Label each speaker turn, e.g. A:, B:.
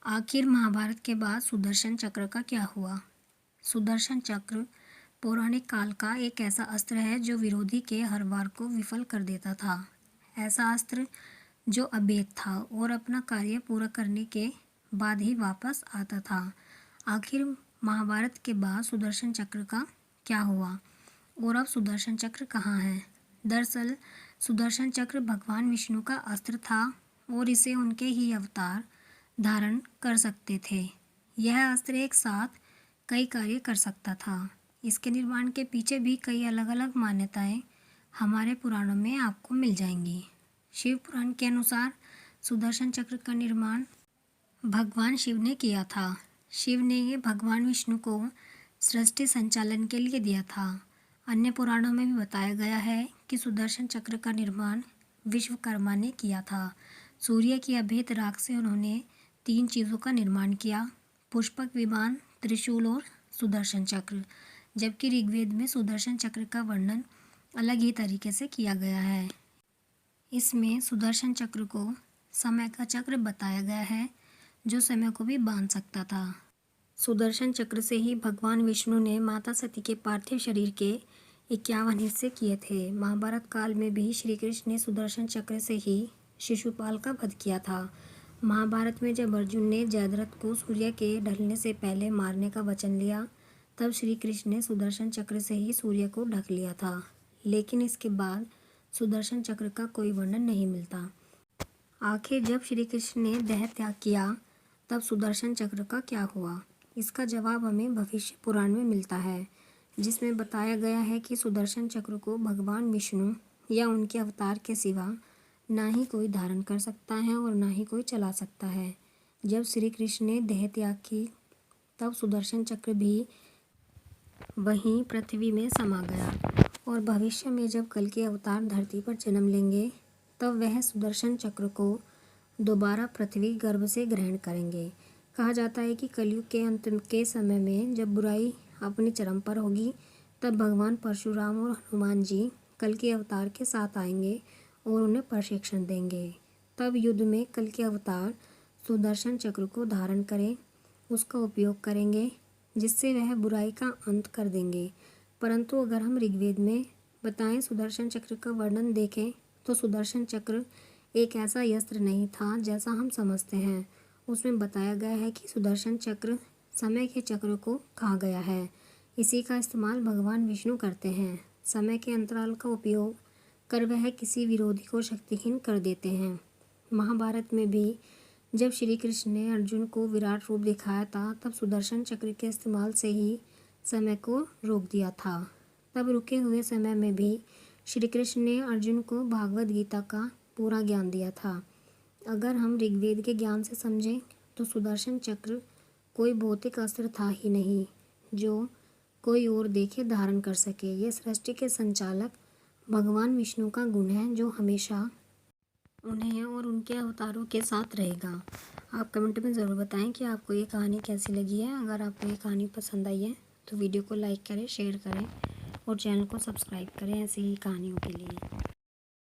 A: आखिर महाभारत के बाद सुदर्शन चक्र का क्या हुआ? सुदर्शन चक्र पौराणिक काल का एक ऐसा अस्त्र है जो विरोधी के हर वार को विफल कर देता था। ऐसा अस्त्र जो अभेद था और अपना कार्य पूरा करने के बाद ही वापस आता था। आखिर महाभारत के बाद सुदर्शन चक्र का क्या हुआ और अब सुदर्शन चक्र कहाँ है? दरअसल सुदर्शन चक्र भगवान विष्णु का अस्त्र था और इसे उनके ही अवतार धारण कर सकते थे। यह अस्त्र एक साथ कई कार्य कर सकता था। इसके निर्माण के पीछे भी कई अलग अलग मान्यताएं हमारे पुराणों में आपको मिल जाएंगी। शिव पुराण के अनुसार सुदर्शन चक्र का निर्माण भगवान शिव ने किया था। शिव ने ये भगवान विष्णु को सृष्टि संचालन के लिए दिया था। अन्य पुराणों में भी बताया गया है कि सुदर्शन चक्र का निर्माण विश्वकर्मा ने किया था। सूर्य की अभेद राख से उन्होंने 3 चीज़ों का निर्माण किया: पुष्पक विमान, त्रिशूल और सुदर्शन चक्र। जबकि ऋग्वेद में सुदर्शन चक्र का वर्णन अलग ही तरीके से किया गया है। इसमें सुदर्शन चक्र को समय का चक्र बताया गया है जो समय को भी बांध सकता था। सुदर्शन चक्र से ही भगवान विष्णु ने माता सती के पार्थिव शरीर के 51 हिस्से किए थे। महाभारत काल में भी श्री कृष्ण ने सुदर्शन चक्र से ही शिशुपाल का वध किया था। महाभारत में जब अर्जुन ने जयद्रथ को सूर्य के ढलने से पहले मारने का वचन लिया, तब श्री कृष्ण ने सुदर्शन चक्र से ही सूर्य को ढक लिया था। लेकिन इसके बाद सुदर्शन चक्र का कोई वर्णन नहीं मिलता। आखिर जब श्री कृष्ण ने देह त्याग किया तब सुदर्शन चक्र का क्या हुआ? इसका जवाब हमें भविष्य पुराण में मिलता है, जिसमें बताया गया है कि सुदर्शन चक्र को भगवान विष्णु या उनके अवतार के सिवा ना ही कोई धारण कर सकता है और ना ही कोई चला सकता है। जब श्री कृष्ण ने देह त्याग की तब सुदर्शन चक्र भी वहीं पृथ्वी में समा गया और भविष्य में जब कल के अवतार धरती पर जन्म लेंगे तब वह सुदर्शन चक्र को दोबारा पृथ्वी गर्भ से ग्रहण करेंगे। कहा जाता है कि कलयुग के अंत के समय में जब बुराई अपनी चरम पर होगी तब भगवान परशुराम और हनुमान जी कल के अवतार के साथ आएंगे और उन्हें प्रशिक्षण देंगे। तब युद्ध में कल के अवतार सुदर्शन चक्र को धारण करें, उसका उपयोग करेंगे, जिससे वह बुराई का अंत कर देंगे। परंतु अगर हम ऋग्वेद में बताएं सुदर्शन चक्र का वर्णन देखें तो सुदर्शन चक्र एक ऐसा यस्त्र नहीं था जैसा हम समझते हैं। उसमें बताया गया है कि सुदर्शन चक्र समय के चक्र को कहा गया है। इसी का इस्तेमाल भगवान विष्णु करते हैं। समय के अंतराल का उपयोग कर वह किसी विरोधी को शक्तिहीन कर देते हैं। महाभारत में भी जब श्री कृष्ण ने अर्जुन को विराट रूप दिखाया था तब सुदर्शन चक्र के इस्तेमाल से ही समय को रोक दिया था। तब रुके हुए समय में भी श्री कृष्ण ने अर्जुन को भागवत गीता का पूरा ज्ञान दिया था। अगर हम ऋग्वेद के ज्ञान से समझें तो सुदर्शन चक्र कोई भौतिक अस्त्र था ही नहीं जो कोई और देखे धारण कर सके। ये सृष्टि के संचालक भगवान विष्णु का गुण है जो हमेशा उन्हें और उनके अवतारों के साथ रहेगा। आप कमेंट में ज़रूर बताएं कि आपको ये कहानी कैसी लगी है। अगर आपको ये कहानी पसंद आई है तो वीडियो को लाइक करें, शेयर करें और चैनल को सब्सक्राइब करें ऐसी ही कहानियों के लिए।